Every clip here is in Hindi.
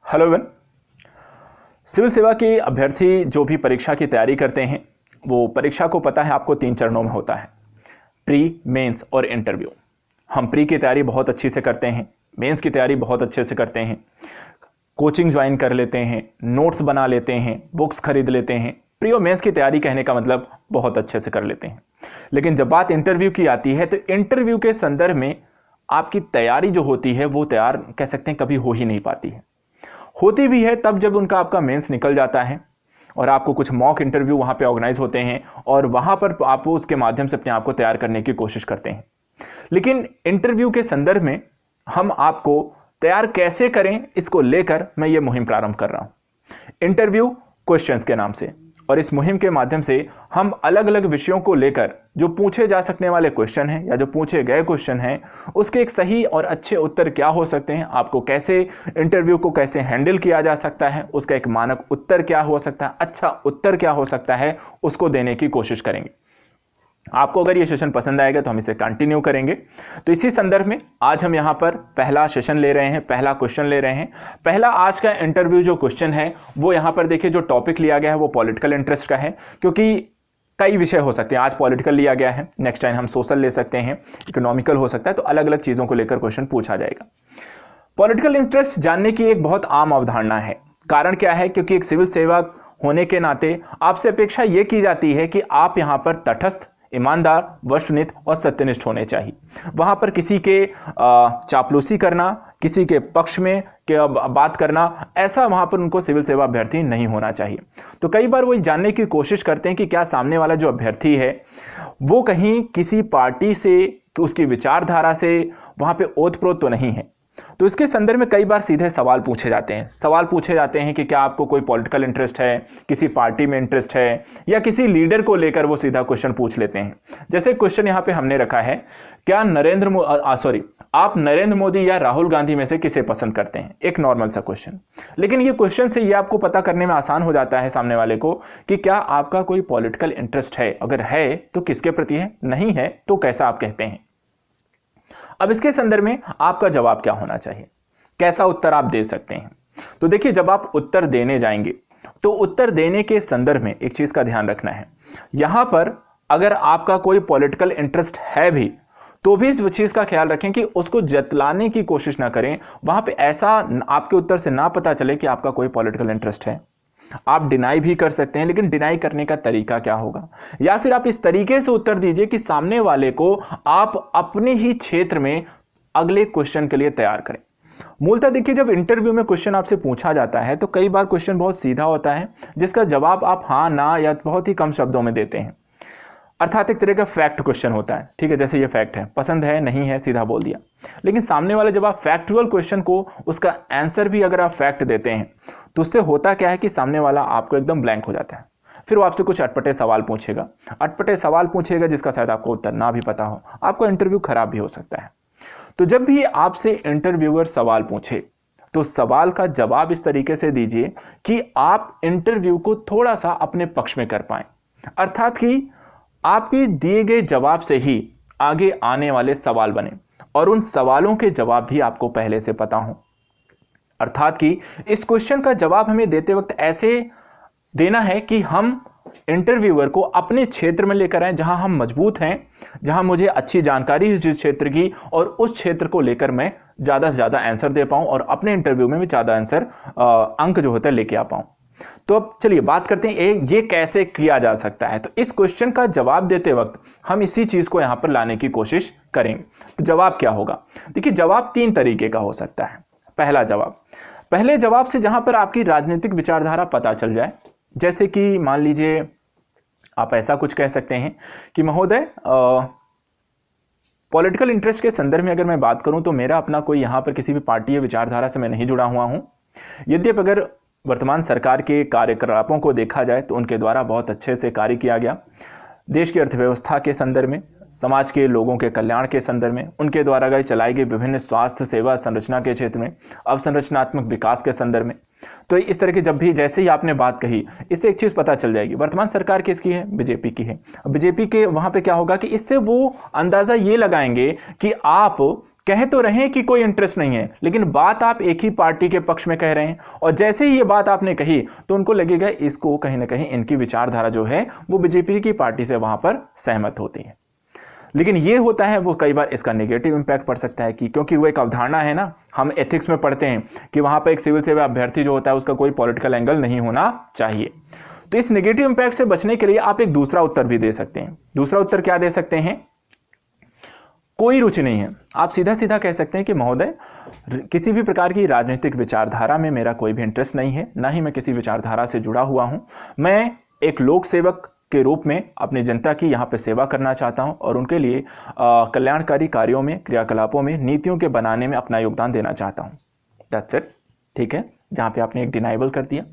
Hello everyone. सिविल सेवा के अभ्यर्थी जो भी परीक्षा की तैयारी करते हैं वो परीक्षा को पता है आपको 3 चरणों में होता है, प्री, मेंस और इंटरव्यू। हम प्री की तैयारी बहुत अच्छी से करते हैं, मेंस की तैयारी बहुत अच्छे से करते हैं, कोचिंग ज्वाइन कर लेते हैं, नोट्स बना लेते हैं, बुक्स खरीद लेते हैं। प्री और मेंस की तैयारी कहने का मतलब बहुत अच्छे से कर लेते हैं। लेकिन जब बात इंटरव्यू की आती है तो इंटरव्यू के संदर्भ में आपकी तैयारी जो होती है वो तैयार कह सकते हैं कभी हो ही नहीं पाती है। होती भी है तब जब उनका आपका मेंस निकल जाता है और आपको कुछ मॉक इंटरव्यू वहाँ पे ऑर्गेनाइज होते हैं और वहाँ पर आप उसके माध्यम से अपने आप को तैयार करने की कोशिश करते हैं। लेकिन इंटरव्यू के संदर्भ में हम आपको तैयार कैसे करें इसको लेकर मैं ये मुहिम प्रारंभ कर रहा हूँ, इंटरव्यू क्वेश्चंस के नाम से। और इस मुहिम के माध्यम से हम अलग अलग विषयों को लेकर जो पूछे जा सकने वाले क्वेश्चन हैं या जो पूछे गए क्वेश्चन हैं उसके एक सही और अच्छे उत्तर क्या हो सकते हैं, आपको कैसे इंटरव्यू को कैसे हैंडल किया जा सकता है, उसका एक मानक उत्तर क्या हो सकता है, अच्छा उत्तर क्या हो सकता है, उसको देने की कोशिश करेंगे। आपको अगर ये सेशन पसंद आएगा तो हम इसे कंटिन्यू करेंगे। तो इसी संदर्भ में आज हम यहाँ पर पहला सेशन ले रहे हैं, पहला क्वेश्चन ले रहे हैं। पहला आज का इंटरव्यू जो क्वेश्चन है वो यहाँ पर देखिए, जो टॉपिक लिया गया है वो पॉलिटिकल इंटरेस्ट का है, क्योंकि कई विषय हो सकते हैं। आज पॉलिटिकल लिया गया है, नेक्स्ट टाइम हम सोशल ले सकते हैं, इकोनॉमिकल हो सकता है, तो अलग अलग चीज़ों को लेकर क्वेश्चन पूछा जाएगा। पॉलिटिकल इंटरेस्ट जानने की एक बहुत आम अवधारणा है। कारण क्या है? क्योंकि एक सिविल सेवक होने के नाते आपसे अपेक्षा यह की जाती है कि आप यहाँ पर तटस्थ, ईमानदार, वस्तुनिष्ठ और सत्यनिष्ठ होने चाहिए। वहां पर किसी के चापलूसी करना, किसी के पक्ष में बात करना, ऐसा वहां पर उनको सिविल सेवा अभ्यर्थी नहीं होना चाहिए। तो कई बार वो जानने की कोशिश करते हैं कि क्या सामने वाला जो अभ्यर्थी है वो कहीं किसी पार्टी से, उसकी विचारधारा से वहां पे ओतप्रोत तो नहीं है। तो इसके संदर्भ में कई बार सीधे सवाल पूछे जाते हैं। सवाल पूछे जाते हैं कि क्या आपको कोई पॉलिटिकल इंटरेस्ट है, किसी पार्टी में इंटरेस्ट है, या किसी लीडर को लेकर वो सीधा क्वेश्चन पूछ लेते हैं। जैसे क्वेश्चन यहाँ पे हमने रखा है, क्या आप नरेंद्र मोदी या राहुल गांधी में से किसे पसंद करते हैं? एक नॉर्मल सा क्वेश्चन। लेकिन ये क्वेश्चन से ये आपको पता करने में आसान हो जाता है सामने वाले को कि क्या आपका कोई पॉलिटिकल इंटरेस्ट है, अगर है तो किसके प्रति है, नहीं है तो कैसा आप कहते हैं। अब इसके संदर्भ में आपका जवाब क्या होना चाहिए, कैसा उत्तर आप दे सकते हैं। तो देखिए, जब आप उत्तर देने जाएंगे तो उत्तर देने के संदर्भ में एक चीज का ध्यान रखना है। यहां पर अगर आपका कोई पॉलिटिकल इंटरेस्ट है भी तो भी इस चीज का ख्याल रखें कि उसको जतलाने की कोशिश ना करें। वहां पे ऐसा आपके उत्तर से ना पता चले कि आपका कोई पॉलिटिकल इंटरेस्ट है। आप डिनाई भी कर सकते हैं, लेकिन डिनाई करने का तरीका क्या होगा, या फिर आप इस तरीके से उत्तर दीजिए कि सामने वाले को आप अपने ही क्षेत्र में अगले क्वेश्चन के लिए तैयार करें। मूलतः देखिए, जब इंटरव्यू में क्वेश्चन आपसे पूछा जाता है तो कई बार क्वेश्चन बहुत सीधा होता है जिसका जवाब आप हाँ, ना या बहुत ही कम शब्दों में देते हैं। अर्थात एक तरह का फैक्ट क्वेश्चन होता है। ठीक है, जैसे ये फैक्ट है, पसंद है, नहीं है, सीधा बोल दिया। लेकिन सामने वाले जब आप फैक्चुअल क्वेश्चन को, उसका आंसर भी अगर आप फैक्ट देते हैं तो उससे होता क्या है कि सामने वाला आपको एकदम ब्लैंक हो जाता है। फिर वो आपसे कुछ अटपटे सवाल पूछेगा जिसका शायद आपको उत्तर ना भी पता हो। आपका इंटरव्यू खराब भी हो सकता है। तो जब भी आपसे इंटरव्यूअर सवाल पूछे तो सवाल का जवाब इस तरीके से दीजिए कि आप इंटरव्यू को थोड़ा सा अपने पक्ष में कर पाए। अर्थात कि आपके दिए गए जवाब से ही आगे आने वाले सवाल बने और उन सवालों के जवाब भी आपको पहले से पता हो। अर्थात कि इस क्वेश्चन का जवाब हमें देते वक्त ऐसे देना है कि हम इंटरव्यूअर को अपने क्षेत्र में लेकर आए, जहां हम मजबूत हैं, जहां मुझे अच्छी जानकारी है जिस क्षेत्र की, और उस क्षेत्र को लेकर मैं ज्यादा से ज्यादा आंसर दे पाऊं और अपने इंटरव्यू में ज्यादा आंसर अंक जो होता है लेके आ पाऊं। तो अब चलिए बात करते हैं ये कैसे किया जा सकता है। तो इस क्वेश्चन का जवाब देते वक्त हम इसी चीज को यहां पर लाने की कोशिश करेंगे। तो जवाब क्या होगा? देखिए, जवाब 3 तरीके का हो सकता है। पहले जवाब से जहां पर आपकी राजनीतिक विचारधारा पता चल जाए, जैसे कि मान लीजिए आप ऐसा कुछ कह सकते हैं कि महोदय, पॉलिटिकल इंटरेस्ट के संदर्भ में अगर मैं बात करूं तो मेरा अपना कोई यहां पर किसी भी पार्टी या विचारधारा से मैं नहीं जुड़ा हुआ हूं। यद्यपि अगर वर्तमान सरकार के कार्यकलापों को देखा जाए तो उनके द्वारा बहुत अच्छे से कार्य किया गया। देश की अर्थव्यवस्था के संदर्भ में, समाज के लोगों के कल्याण के संदर्भ में, उनके द्वारा चलाई गई विभिन्न स्वास्थ्य सेवा संरचना के क्षेत्र में, अवसंरचनात्मक विकास के संदर्भ में। तो इस तरह की जब भी जैसे ही आपने बात कही, इससे एक चीज़ पता चल जाएगी वर्तमान सरकार किसकी है, बीजेपी की है। बीजेपी के वहाँ पे क्या होगा कि इससे वो अंदाज़ा ये लगाएंगे कि आप कह तो रहे हैं कि कोई इंटरेस्ट नहीं है, लेकिन बात आप एक ही पार्टी के पक्ष में कह रहे हैं, और जैसे ही ये बात आपने कही तो उनको लगेगा इसको कहीं ना कहीं इनकी विचारधारा जो है वो बीजेपी की पार्टी से वहां पर सहमत होती है। लेकिन ये होता है वो कई बार इसका नेगेटिव इंपैक्ट पड़ सकता है कि क्योंकि वो एक अवधारणा है ना, हम एथिक्स में पढ़ते हैं कि वहां पर एक सिविल सेवा अभ्यर्थी जो होता है उसका कोई पॉलिटिकल एंगल नहीं होना चाहिए। तो इस नेगेटिव इंपैक्ट से बचने के लिए आप एक दूसरा उत्तर भी दे सकते हैं। दूसरा उत्तर क्या दे सकते हैं? कोई रुचि नहीं है। आप सीधा सीधा कह सकते हैं कि महोदय, किसी भी प्रकार की राजनीतिक विचारधारा में मेरा कोई भी इंटरेस्ट नहीं है, ना ही मैं किसी विचारधारा से जुड़ा हुआ हूं। मैं एक लोक सेवक के रूप में अपनी जनता की यहाँ पे सेवा करना चाहता हूँ और उनके लिए कल्याणकारी कार्यों में, क्रियाकलापों में, नीतियों के बनाने में अपना योगदान देना चाहता हूँ। That's it. ठीक है, जहाँ पे आपने एक डिनाइबल कर दिया।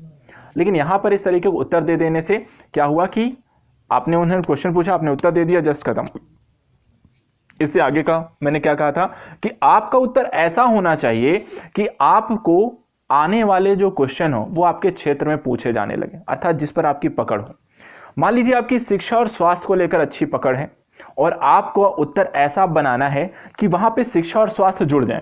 लेकिन यहाँ पर इस तरीके को उत्तर दे देने से क्या हुआ कि आपने उन्हें क्वेश्चन पूछा, आपने उत्तर दे दिया, जस्ट खत्म। इससे आगे का मैंने क्या कहा था कि आपका उत्तर ऐसा होना चाहिए कि आपको आने वाले जो क्वेश्चन हो वो आपके क्षेत्र में पूछे जाने लगे, अर्थात जिस पर आपकी पकड़ हो। मान लीजिए आपकी शिक्षा और स्वास्थ्य को लेकर अच्छी पकड़ है और आपको उत्तर ऐसा बनाना है कि वहां पे शिक्षा और स्वास्थ्य जुड़ जाएं,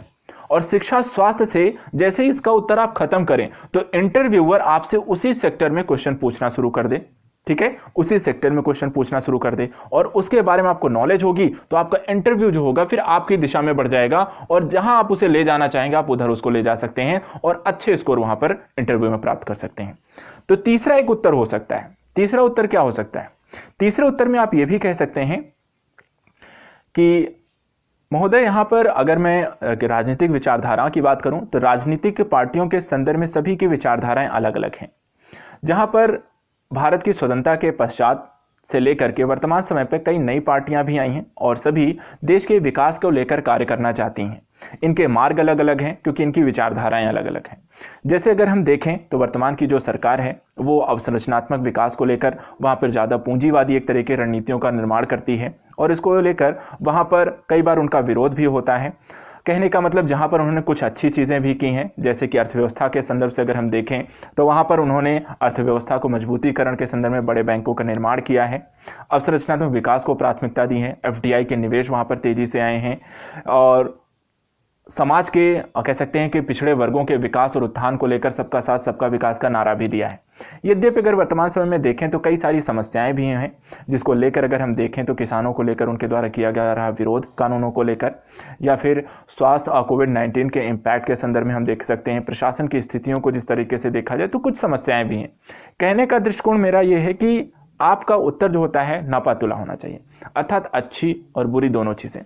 और शिक्षा स्वास्थ्य से जैसे ही इसका उत्तर आप खत्म करें तो इंटरव्यूअर आपसे उसी सेक्टर में क्वेश्चन पूछना शुरू कर दे। ठीक है, उसी सेक्टर में क्वेश्चन पूछना शुरू कर दे और उसके बारे में आपको नॉलेज होगी तो आपका इंटरव्यू जो होगा फिर आपकी दिशा में बढ़ जाएगा, और जहां आप उसे ले जाना चाहेंगे आप उधर उसको ले जा सकते हैं और अच्छे स्कोर वहां पर इंटरव्यू में प्राप्त कर सकते हैं। तो तीसरा एक उत्तर हो सकता है। तीसरा उत्तर क्या हो सकता है? तीसरे उत्तर में आप यह भी कह सकते हैं कि महोदय, यहां पर अगर मैं राजनीतिक विचारधारा की बात करूं तो राजनीतिक पार्टियों के संदर्भ में सभी की विचारधाराएं अलग अलग हैं। जहां पर भारत की स्वतंत्रता के पश्चात से लेकर के वर्तमान समय पर कई नई पार्टियां भी आई हैं और सभी देश के विकास को लेकर कार्य करना चाहती हैं। इनके मार्ग अलग अलग हैं क्योंकि इनकी विचारधाराएं अलग अलग हैं। जैसे अगर हम देखें तो वर्तमान की जो सरकार है वो अवसंरचनात्मक विकास को लेकर वहाँ पर ज़्यादा पूंजीवादी एक तरह की रणनीतियों का निर्माण करती है और इसको लेकर वहाँ पर कई बार उनका विरोध भी होता है। कहने का मतलब जहाँ पर उन्होंने कुछ अच्छी चीज़ें भी की हैं, जैसे कि अर्थव्यवस्था के संदर्भ से अगर हम देखें तो वहाँ पर उन्होंने अर्थव्यवस्था को मजबूतीकरण के संदर्भ में बड़े बैंकों का निर्माण किया है, अवसंरचनात्मक विकास को प्राथमिकता दी है, FDI के निवेश वहाँ पर तेज़ी से आए हैं और समाज के कह सकते हैं कि पिछड़े वर्गों के विकास और उत्थान को लेकर सबका साथ सबका विकास का नारा भी दिया है। यद्यपि अगर वर्तमान समय में देखें तो कई सारी समस्याएं भी हैं जिसको लेकर अगर हम देखें तो किसानों को लेकर उनके द्वारा किया जा रहा विरोध कानूनों को लेकर, या फिर स्वास्थ्य और कोविड-19 के इम्पैक्ट के संदर्भ में हम देख सकते हैं प्रशासन की स्थितियों को जिस तरीके से देखा जाए तो कुछ समस्याएं भी हैं। कहने का दृष्टिकोण मेरा ये है कि आपका उत्तर जो होता है नापातुला होना चाहिए, अर्थात अच्छी और बुरी दोनों चीज़ें,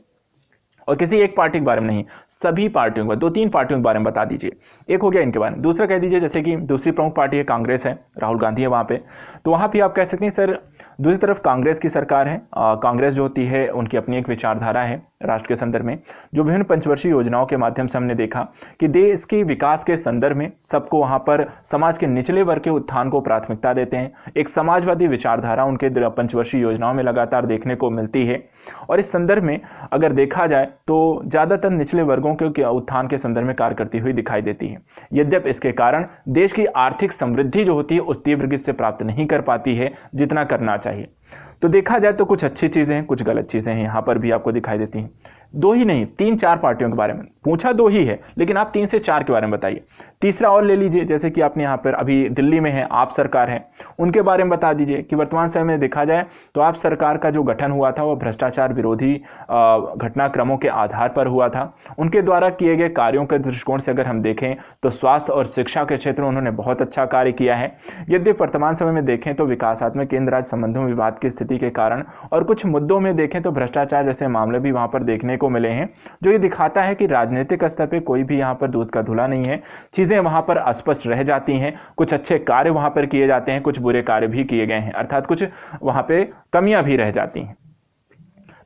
और किसी एक पार्टी के बारे में नहीं, सभी पार्टियों के बारे में, 2-3 पार्टियों के बारे में बता दीजिए। एक हो गया इनके बारे में। दूसरा कह दीजिए जैसे कि दूसरी प्रमुख पार्टी है कांग्रेस है, राहुल गांधी है वहाँ पे, तो वहाँ भी आप कह सकते हैं सर दूसरी तरफ कांग्रेस की सरकार है। कांग्रेस जो होती है उनकी अपनी एक विचारधारा है राष्ट्र के संदर्भ में, जो विभिन्न पंचवर्षीय योजनाओं के माध्यम से हमने देखा कि देश के विकास के संदर्भ में सबको वहाँ पर समाज के निचले वर्ग के उत्थान को प्राथमिकता देते हैं। एक समाजवादी विचारधारा उनके पंचवर्षीय योजनाओं में लगातार देखने को मिलती है, और इस संदर्भ में अगर देखा जाए तो ज़्यादातर निचले वर्गों के उत्थान के संदर्भ में कार्य करती हुई दिखाई देती है। यद्यपि इसके कारण देश की आर्थिक समृद्धि जो होती है उस तीव्र गति से प्राप्त नहीं कर पाती है जितना करना चाहिए। तो देखा जाए तो कुछ अच्छी चीज़ें हैं, कुछ गलत चीज़ें हैं यहाँ पर भी आपको दिखाई देती हैं। 2 ही नहीं 3-4 पार्टियों के बारे में पूछा, 2 ही है, लेकिन आप 3 से 4 के बारे में बताइए। तीसरा और ले लीजिए, जैसे कि आपने यहाँ पर अभी दिल्ली में है आप सरकार है, उनके बारे में बता दीजिए कि वर्तमान समय में देखा जाए तो आप सरकार का जो गठन हुआ था वो भ्रष्टाचार विरोधी घटनाक्रमों के आधार पर हुआ था। उनके द्वारा किए गए कार्यों के दृष्टिकोण से अगर हम देखें तो स्वास्थ्य और शिक्षा के क्षेत्र में उन्होंने बहुत अच्छा कार्य किया है। यद्यपि वर्तमान समय में देखें तो विकासात्मक केंद्र राज्य संबंधों में विवाद की स्थिति के कारण और कुछ मुद्दों में देखें तो भ्रष्टाचार जैसे मामले भी वहां पर देखने को मिले हैं, जो ये दिखाता है कि राजनीतिक स्तर पे कोई भी यहाँ पर दूध का धुला नहीं है। चीज़ें वहाँ पर अस्पष्ट रह जाती हैं, कुछ अच्छे कार्य वहाँ पर किए जाते हैं, कुछ बुरे कार्य भी किए गए हैं, अर्थात कुछ वहाँ पे कमियां भी रह जाती हैं।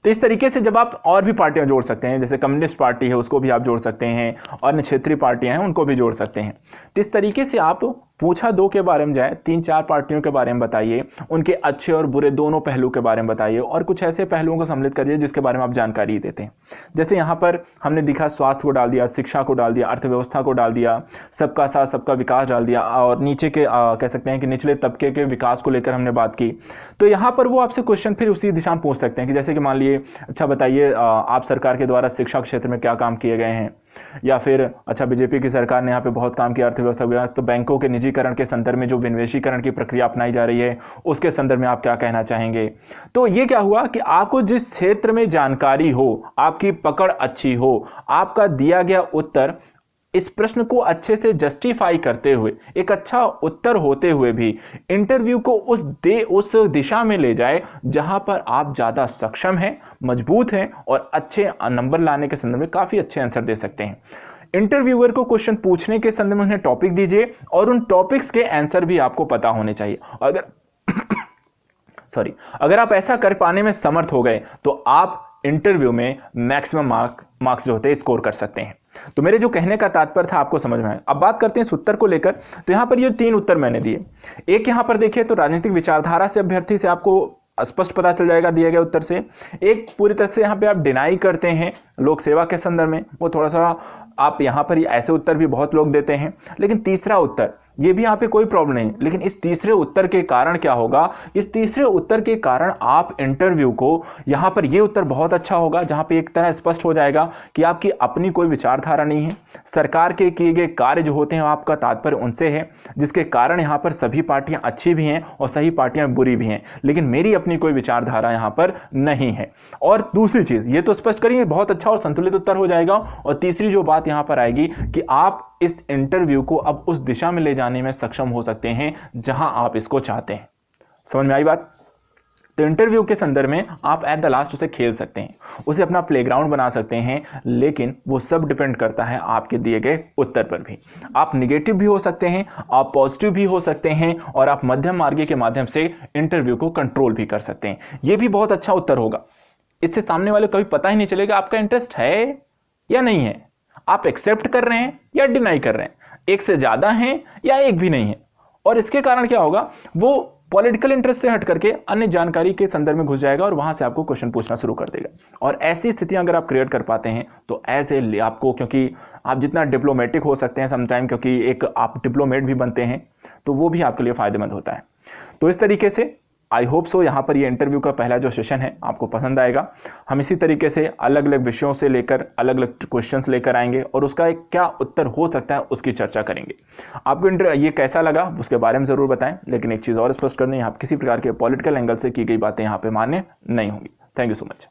तो इस तरीके से जब आप और भी पार्टियां जोड़ सकते हैं, जैसे कम्युनिस्ट पार्टी है उसको भी आप जोड़ सकते हैं, और क्षेत्रीय पार्टियां हैं उनको भी जोड़ सकते हैं। तो इस तरीके से आप पूछा दो के बारे में जाए, 3-4 पार्टियों के बारे में बताइए, उनके अच्छे और बुरे दोनों पहलू के बारे में बताइए और कुछ ऐसे पहलुओं को सम्मिलित करिए जिसके बारे में आप जानकारी देते हैं। जैसे यहाँ पर हमने दिखा स्वास्थ्य को डाल दिया, शिक्षा को डाल दिया, अर्थव्यवस्था को डाल दिया, सबका साथ सबका विकास डाल दिया और नीचे के कह सकते हैं कि निचले तबके के विकास को लेकर हमने बात की। तो यहाँ पर वो आपसे क्वेश्चन फिर उसी दिशा में पूछ सकते हैं कि जैसे कि मान लिए अच्छा बताइए आप सरकार के द्वारा शिक्षा क्षेत्र में क्या काम किए गए हैं, या फिर अच्छा बीजेपी की सरकार ने यहाँ पे बहुत काम किया अर्थव्यवस्था, तो बैंकों के निजीकरण के संदर्भ में जो विनिवेशीकरण की प्रक्रिया अपनाई जा रही है उसके संदर्भ में आप क्या कहना चाहेंगे। तो ये क्या हुआ कि आपको जिस क्षेत्र में जानकारी हो, आपकी पकड़ अच्छी हो, आपका दिया गया उत्तर इस प्रश्न को अच्छे से जस्टिफाई करते हुए, एक अच्छा उत्तर होते हुए भी इंटरव्यू को उस दिशा में ले जाए जहां पर आप ज़्यादा सक्षम हैं, मजबूत हैं और अच्छे नंबर लाने के संदर्भ में काफ़ी अच्छे आंसर दे सकते हैं। इंटरव्यूअर को क्वेश्चन पूछने के संदर्भ में उन्हें टॉपिक दीजिए और उन टॉपिक्स के आंसर भी आपको पता होने चाहिए। अगर आप ऐसा कर पाने में समर्थ हो गए तो आप इंटरव्यू में मैक्सिमम मार्क्स जो होते हैं स्कोर कर सकते हैं। तो मेरे जो कहने का तात्पर्य था आपको समझ में आया। अब बात करते हैं इस उत्तर को लेकर। तो यहाँ पर ये 3 उत्तर मैंने दिए। एक यहाँ पर देखिए तो राजनीतिक विचारधारा से अभ्यर्थी से आपको स्पष्ट पता चल जाएगा दिए गए उत्तर से। एक पूरी तरह से यहाँ पे आप डिनाई करते हैं लोक सेवा के संदर्भ में, वो थोड़ा सा आप यहाँ पर ऐसे उत्तर भी बहुत लोग देते हैं। लेकिन तीसरा उत्तर ये भी यहाँ पे कोई प्रॉब्लम नहीं, लेकिन इस तीसरे उत्तर के कारण क्या होगा, इस तीसरे उत्तर के कारण आप इंटरव्यू को यहाँ पर ये उत्तर बहुत अच्छा होगा जहाँ पे एक तरह स्पष्ट हो जाएगा कि आपकी अपनी कोई विचारधारा नहीं है, सरकार के किए गए कार्य जो होते हैं आपका तात्पर्य उनसे है, जिसके कारण यहाँ पर सभी पार्टियां अच्छी भी हैं और सही पार्टियां बुरी भी हैं, लेकिन मेरी अपनी कोई विचारधारा यहाँ पर नहीं है। और दूसरी चीज़ ये तो स्पष्ट करिए, बहुत अच्छा और संतुलित उत्तर हो जाएगा। और तीसरी जो बात यहाँ पर आएगी कि आप इस इंटरव्यू को अब उस दिशा में ले जाने में सक्षम हो सकते हैं जहां आप इसको चाहते हैं। समझ में आई बात? तो इंटरव्यू के संदर्भ में आप एट द लास्ट उसे खेल सकते हैं, उसे अपना प्लेग्राउंड बना सकते हैं, लेकिन वो सब डिपेंड करता है आपके दिए गए उत्तर पर भी। आप निगेटिव भी हो सकते हैं, आप पॉजिटिव भी हो सकते हैं और आप मध्यम मार्गी के माध्यम से इंटरव्यू को कंट्रोल भी कर सकते हैं। ये भी बहुत अच्छा उत्तर होगा। इससे सामने वाले को कभी पता ही नहीं चलेगा आपका इंटरेस्ट है या नहीं है, आप एक्सेप्ट कर रहे हैं या डिनाई कर रहे हैं, एक से ज्यादा हैं या एक भी नहीं है। और इसके कारण क्या होगा, वो पॉलिटिकल इंटरेस्ट से हट करके अन्य जानकारी के संदर्भ में घुस जाएगा और वहां से आपको क्वेश्चन पूछना शुरू कर देगा। और ऐसी स्थितियां अगर आप क्रिएट कर पाते हैं तो ऐसे आपको, क्योंकि आप जितना डिप्लोमेटिक हो सकते हैं समटाइम, क्योंकि एक आप डिप्लोमेट भी बनते हैं, तो वो भी आपके लिए फायदेमंद होता है। तो इस तरीके से आई होप सो यहाँ पर ये इंटरव्यू का पहला जो सेशन है आपको पसंद आएगा। हम इसी तरीके से अलग अलग विषयों से लेकर अलग अलग क्वेश्चंस लेकर आएंगे और उसका एक क्या उत्तर हो सकता है उसकी चर्चा करेंगे। आपको ये कैसा लगा उसके बारे में ज़रूर बताएं, लेकिन एक चीज़ और स्पष्ट कर दें, यहाँ किसी प्रकार के पॉलिटिकल एंगल से की गई बातें यहाँ पे मान्य नहीं होंगी। Thank you so much.